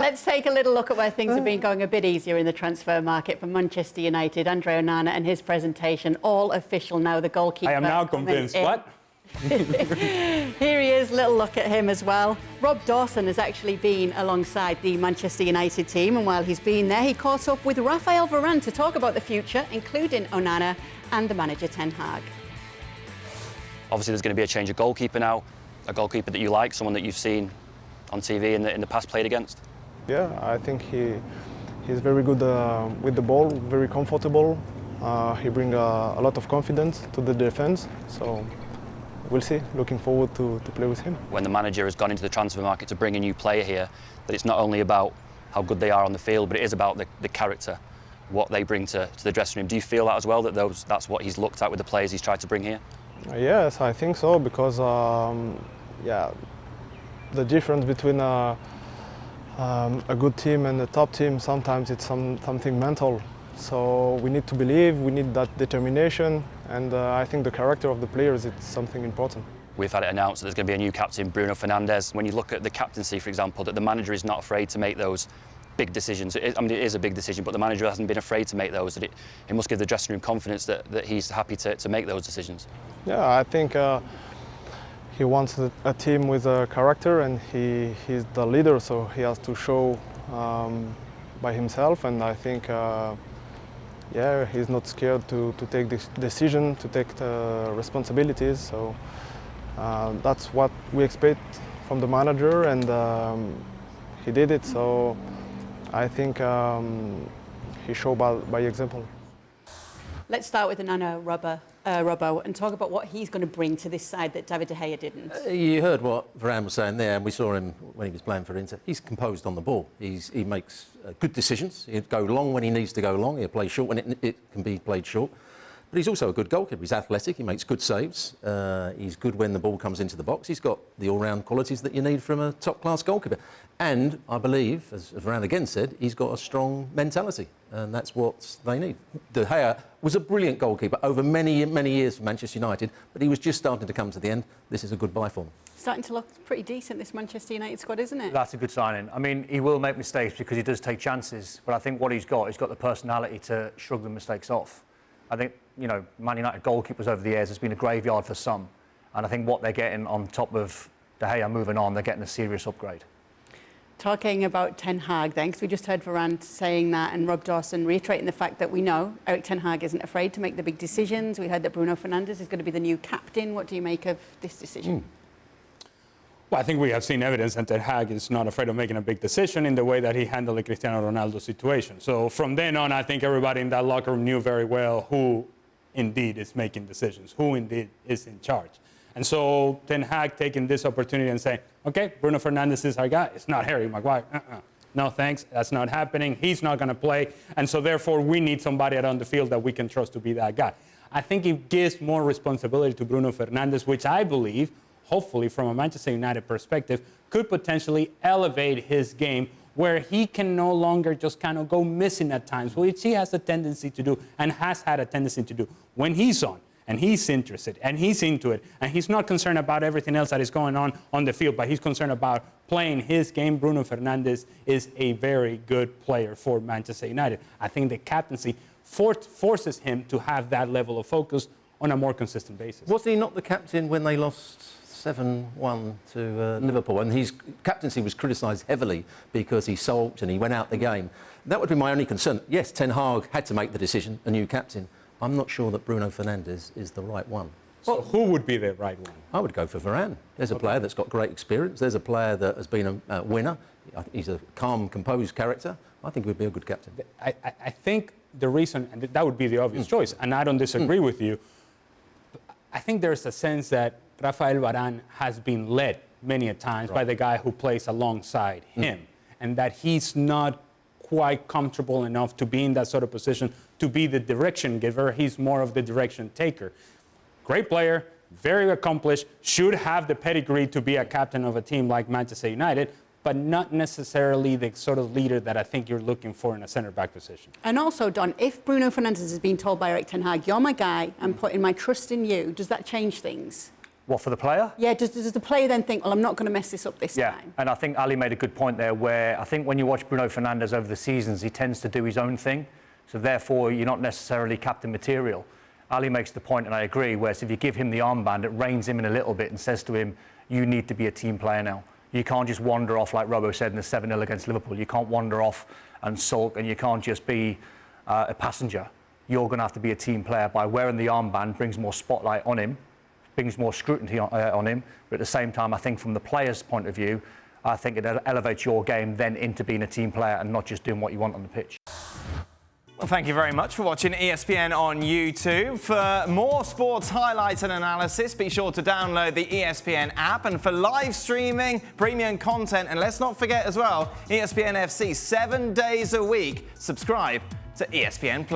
Let's take a little look at where things have been going a bit easier in the transfer market for Manchester United. Andre Onana and his presentation, all official now, the goalkeeper. I am now convinced. What? Here he is, little look at him as well. Rob Dawson has actually been alongside the Manchester United team, and while he's been there, he caught up with Raphael Varane to talk about the future, including Onana and the manager Ten Hag. Obviously, there's going to be a change of goalkeeper now, a goalkeeper that you like, someone that you've seen on TV in the past played against. Yeah, I think he's very good with the ball, very comfortable. He brings a lot of confidence to the defense, so we'll see. Looking forward to play with him. When the manager has gone into the transfer market to bring a new player here, that it's not only about how good they are on the field, but it is about the character, what they bring to the dressing room. Do you feel that as well, that that's what he's looked at with the players he's tried to bring here? Yes, I think so, because yeah, the difference between a good team and a top team, sometimes it's something mental. So we need to believe, we need that determination, and I think the character of the players is something important. We've had it announced that there's going to be a new captain, Bruno Fernandes. When you look at the captaincy, for example, that the manager is not afraid to make those big decisions. I mean, it is a big decision, but the manager hasn't been afraid to make those. That it must give the dressing room confidence that he's happy to make those decisions. Yeah, I think he wants a team with a character, and he's the leader, so he has to show by himself, and I think yeah, he's not scared to take this decision, to take the responsibilities. So that's what we expect from the manager, and he did it. So I think he showed by example. Let's start with Onana, Robbo, and talk about what he's going to bring to this side that David De Gea didn't. You heard what Varane was saying there, and we saw him when he was playing for Inter. He's composed on the ball. He makes good decisions. He'll go long when he needs to go long. He'll play short when it can be played short. But he's also a good goalkeeper. He's athletic. He makes good saves. He's good when the ball comes into the box. He's got the all-round qualities that you need from a top-class goalkeeper. And I believe, as Varane again said, he's got a strong mentality, and that's what they need. De Gea was a brilliant goalkeeper over many, many years for Manchester United, but he was just starting to come to the end. This is a goodbye for him. Starting to look pretty decent, this Manchester United squad, isn't it? That's a good signing. I mean, he will make mistakes because he does take chances, but I think what he's got the personality to shrug the mistakes off. I think, you know, Man United goalkeepers over the years has been a graveyard for some, and I think what they're getting on top of De Gea moving on, they're getting a serious upgrade. Talking about Ten Hag then, because we just heard Varane saying that, and Rob Dawson reiterating the fact that we know Erik Ten Hag isn't afraid to make the big decisions. We heard that Bruno Fernandes is going to be the new captain. What do you make of this decision? Well, I think we have seen evidence that Ten Hag is not afraid of making a big decision in the way that he handled the Cristiano Ronaldo situation. So from then on, I think everybody in that locker room knew very well who indeed is making decisions, who indeed is in charge. And so Ten Hag taking this opportunity and saying, okay, Bruno Fernandes is our guy. It's not Harry Maguire. No, thanks. That's not happening. He's not going to play. And so therefore, we need somebody out on the field that we can trust to be that guy. I think it gives more responsibility to Bruno Fernandes, which I believe, hopefully from a Manchester United perspective, could potentially elevate his game where he can no longer just kind of go missing at times, which he has a tendency to do and has had a tendency to do when he's on. And he's interested, and he's into it, and he's not concerned about everything else that is going on the field, but he's concerned about playing his game. Bruno Fernandes is a very good player for Manchester United. I think the captaincy forces him to have that level of focus on a more consistent basis. Wasn't he not the captain when they lost 7-1 to Liverpool? And his captaincy was criticised heavily because he sulked and he went out the game. That would be my only concern. Yes, Ten Hag had to make the decision, a new captain. I'm not sure that Bruno Fernandes is the right one. So who would be the right one? I would go for Varane. There's a player that's got great experience. There's a player that has been a winner. He's a calm, composed character. I think he would be a good captain. I think the reason, and that would be the obvious choice, and I don't disagree with you, I think there's a sense that Raphael Varane has been led many a times by the guy who plays alongside him, and that he's not quite comfortable enough to be in that sort of position to be the direction giver. He's more of the direction taker. Great player, very accomplished, should have the pedigree to be a captain of a team like Manchester United, but not necessarily the sort of leader that I think you're looking for in a centre-back position. And also, Don, if Bruno Fernandes has been told by Erik Ten Hag, you're my guy, I'm putting my trust in you, does that change things? What, for the player? Yeah, does the player then think, well, I'm not going to mess this up this time? And I think Ali made a good point there, where I think when you watch Bruno Fernandes over the seasons, he tends to do his own thing. So therefore, you're not necessarily captain material. Ali makes the point, and I agree, whereas if you give him the armband, it reins him in a little bit and says to him, you need to be a team player now. You can't just wander off, like Robbo said in the 7-0 against Liverpool. You can't wander off and sulk, and you can't just be a passenger. You're going to have to be a team player. By wearing the armband brings more spotlight on him, brings more scrutiny on him, but at the same time, I think from the player's point of view, I think it elevates your game then into being a team player and not just doing what you want on the pitch. Well, thank you very much for watching ESPN on YouTube. For more sports highlights and analysis, be sure to download the ESPN app. And for live streaming, premium content, and let's not forget as well, ESPN FC 7 days a week, subscribe to ESPN+.